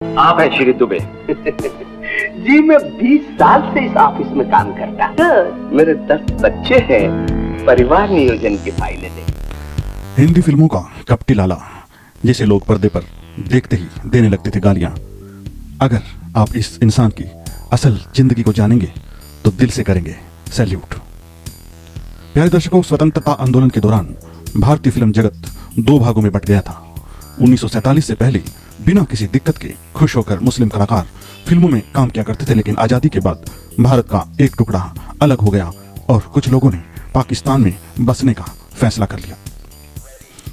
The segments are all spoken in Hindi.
आप हैं श्री दुबे? जी मैं 20 साल से इस ऑफिस में काम करता हूँ। मेरे 10 बच्चे हैं। परिवार नियोजन की फाइलें दे। हिंदी फिल्मों का कपटी लाला जिसे लोग पर्दे पर देखते ही देने लगते थे गालियां। अगर आप इस इंसान की असल जिंदगी को जानेंगे तो दिल से करेंगे सैल्यूट। प्यारे दर्शकों, स्वतंत्रता आंदोलन के दौरान भारतीय फिल्म जगत 2 भागों में बट गया था। 1947 से पहले बिना किसी दिक्कत के खुश होकर मुस्लिम कलाकार फिल्मों में काम किया करते थे, लेकिन आजादी के बाद भारत का एक टुकड़ा अलग हो गया और कुछ लोगों ने पाकिस्तान में बसने का फैसला कर लिया।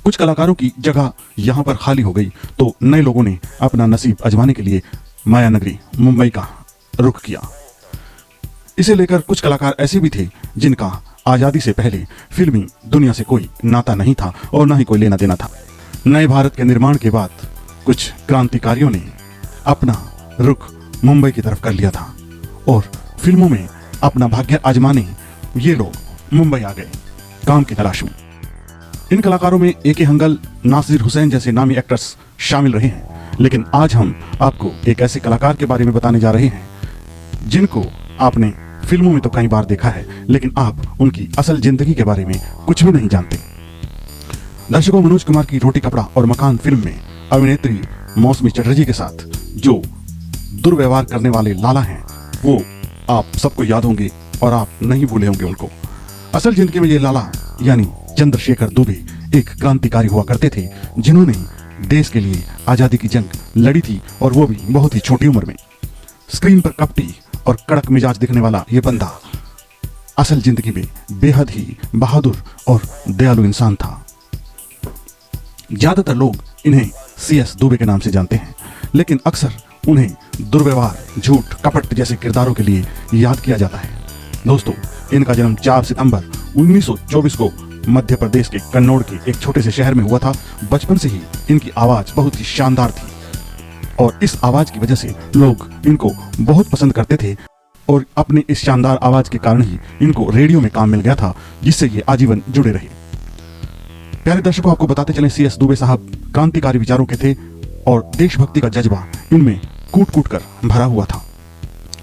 कुछ कलाकारों की जगह यहां पर खाली हो गई तो नए लोगों ने अपना नसीब आजमाने के लिए माया नगरी मुंबई का रुख किया। इसे लेकर कुछ कलाकार ऐसे भी थे जिनका आजादी से पहले फिल्मी दुनिया से कोई नाता नहीं था और ना ही कोई लेना देना था। नए भारत के निर्माण के बाद कुछ क्रांतिकारियों ने अपना रुख मुंबई की तरफ कर लिया था और फिल्मों में अपना भाग्य आजमाने ये लोग मुंबई आ गए काम की तलाश में। इन कलाकारों में ए.के. हंगल, नासिर हुसैन जैसे नामी एक्टर्स शामिल रहे हैं, लेकिन आज हम आपको एक ऐसे कलाकार के बारे में बताने जा रहे हैं जिनको आपने फिल्मों में तो कई बार देखा है, लेकिन आप उनकी असल जिंदगी के बारे में कुछ भी नहीं जानते। दर्शकों, मनोज कुमार की रोटी कपड़ा और मकान फिल्म में अभिनेत्री मौसमी चटर्जी के साथ जो दुर्व्यवहार करने वाले लाला हैं वो आप सबको याद होंगे और आप नहीं भूले होंगे उनको। असल जिंदगी में ये लाला यानी चंद्रशेखर दुबे एक क्रांतिकारी हुआ करते थे जिन्होंने देश के लिए आजादी की जंग लड़ी थी और वो भी बहुत ही छोटी उम्र में। स्क्रीन पर कपटी और कड़क मिजाज दिखने वाला ये बंदा असल जिंदगी में बेहद ही बहादुर और दयालु इंसान था। ज्यादातर लोग इन्हें CS दुबे के नाम से जानते हैं, लेकिन अक्सर उन्हें दुर्व्यवहार, झूठ, कपट जैसे किरदारों के लिए याद किया जाता है। दोस्तों, इनका जन्म 4 सितंबर 1924 को मध्य प्रदेश के कन्नौज के एक छोटे से शहर में हुआ था। बचपन से ही इनकी आवाज बहुत ही शानदार थी और इस आवाज की वजह से लोग इनको बहुत पसंद करते थे और अपने इस शानदार आवाज के कारण ही इनको रेडियो में काम मिल गया था, जिससे ये आजीवन जुड़े रहे। प्यारे दर्शकों, आपको बताते चले CS दुबे साहब क्रांतिकारी विचारों के थे और देशभक्ति का जज्बा इनमें कूट कूट कर भरा हुआ था।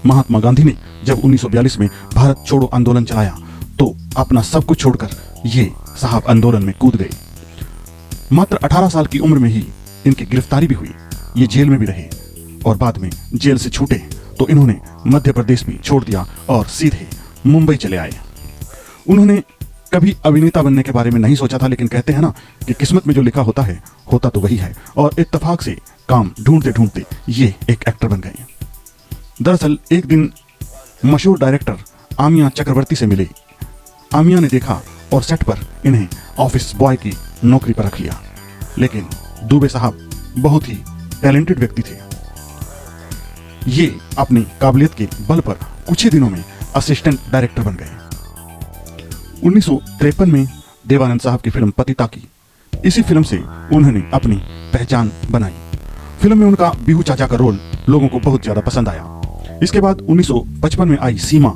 महात्मा गांधी ने जब 1942 में भारत छोड़ो आंदोलन चलाया तो अपना सब कुछ छोड़कर ये साहब आंदोलन में कूद गए। मात्र 18 साल की उम्र में ही इनकी गिरफ्तारी भी हुई, ये जेल में भी रहे और बाद में जेल से छूटे तो इन्होंने मध्य प्रदेश भी छोड़ दिया और सीधे मुंबई चले आए। उन्होंने कभी अभिनेता बनने के बारे में नहीं सोचा था, लेकिन कहते हैं ना कि किस्मत में जो लिखा होता है होता तो वही है और इत्तेफाक से काम ढूंढते ढूंढते ये एक एक्टर बन गए। दरअसल एक दिन मशहूर डायरेक्टर आमिया चक्रवर्ती से मिले। आमिया ने देखा और सेट पर इन्हें ऑफिस बॉय की नौकरी पर रख लिया, लेकिन दुबे साहब बहुत ही टैलेंटेड व्यक्ति थे। ये अपनी काबिलियत के बल पर कुछ ही दिनों में असिस्टेंट डायरेक्टर बन गए। 1953 में देवानंद साहब की फिल्म पतिता की, इसी फिल्म से उन्होंने अपनी पहचान बनाई। फिल्म में उनका बिहू चाचा का रोल लोगों को बहुत ज्यादा पसंद आया। इसके बाद 1955 में आई सीमा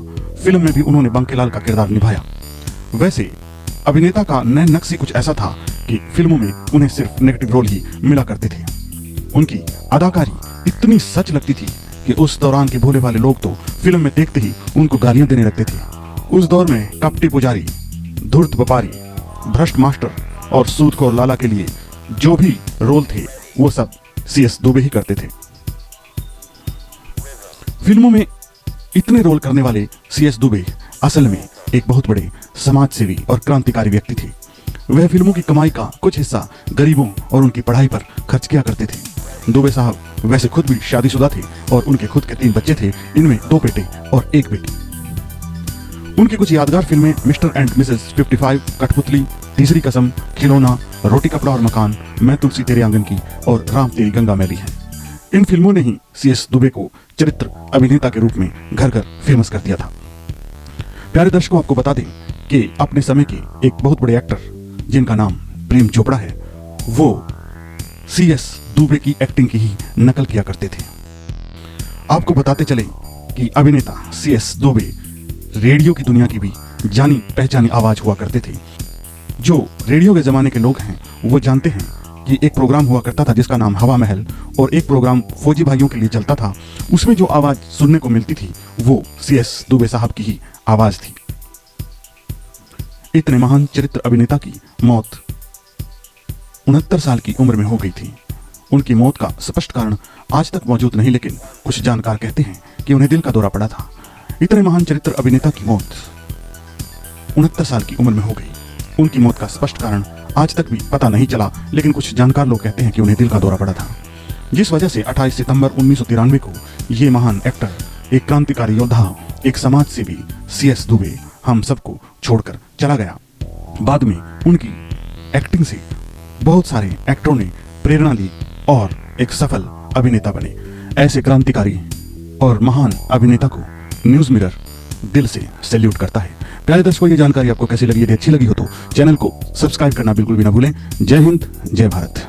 फिल्म में भी उन्होंने बंकेलाल का किरदार निभाया। वैसे अभिनेता का नए नक्श कुछ ऐसा था कि फिल्मों में उन्हें सिर्फ नेगेटिव रोल ही मिला करते थे। उनकी अदाकारी इतनी सच लगती थी कि उस दौरान के भोले भाले लोग तो फिल्म में देखते ही उनको गालियां देने लगते थे। उस दौर में कपटी पुजारी, धूर्त व्यापारी, भ्रष्ट मास्टर और सूदखोर लाला के लिए जो भी रोल थे वो सब CS दुबे ही करते थे। फिल्मों में इतने रोल करने वाले CS दुबे असल में एक बहुत बड़े समाज सेवी और क्रांतिकारी व्यक्ति थे। वह फिल्मों की कमाई का कुछ हिस्सा गरीबों और उनकी पढ़ाई पर खर्च किया करते थे। दुबे साहब वैसे खुद भी शादीशुदा थे और उनके खुद के 3 बच्चे थे, इनमें 2 बेटे और 1 बेटी। उनकी कुछ यादगार फिल्में मिस्टर एंड मिसेस 55, कठपुतली, तीसरी कसम, खिलौना, रोटी कपड़ा और मकान, मैं तुलसी तेरे आंगन की और राम तेरी गंगा मैली है। इन फिल्मों ने ही CS दुबे को चरित्र अभिनेता के रूप में घर घर फेमस कर दिया था। प्यारे दर्शकों, आपको बता दें कि अपने समय के एक बहुत बड़े एक्टर जिनका नाम प्रेम चोपड़ा है, वो CS दुबे की एक्टिंग की ही नकल किया करते थे। आपको बताते चले कि अभिनेता CS दुबे रेडियो की दुनिया की भी जानी पहचानी आवाज हुआ करते थे। जो रेडियो के जमाने के लोग हैं वो जानते हैं कि एक प्रोग्राम हुआ करता था जिसका नाम हवा महल, और एक प्रोग्राम फौजी भाइयों के लिए चलता था। उसमें जो आवाज़ सुनने को मिलती थी वो CS दुबे साहब की ही आवाज़ थी। इतने महान चरित्र अभिनेता की मौत 69 साल की उम्र में हो गई थी। उनकी मौत का स्पष्ट कारण आज तक मौजूद नहीं, लेकिन कुछ जानकार कहते हैं कि उन्हें दिल का दौरा पड़ा था। इतने महान चरित्र अभिनेता की मौत 69 साल की उम्र में हो गई। उनकी मौत का स्पष्ट कारण आज तक भी पता नहीं चला, लेकिन कुछ जानकार लोग कहते हैं कि उन्हें दिल का दौरा पड़ा था, जिस वजह से 28 सितंबर 1993 को ये महान एक्टर, एक क्रांतिकारी योद्धा, एक समाज सेवी CS दुबे हम सबको छोड़कर चला गया। बाद में उनकी एक्टिंग से बहुत सारे एक्टरों ने प्रेरणा ली और एक सफल अभिनेता बने। ऐसे क्रांतिकारी और महान अभिनेता को न्यूज़ मिरर दिल से सैल्यूट करता है। प्यारे दर्शकों, ये जानकारी आपको कैसी लगी? यदि अच्छी लगी हो तो चैनल को सब्सक्राइब करना बिल्कुल भी ना भूलें। जय हिंद, जय भारत।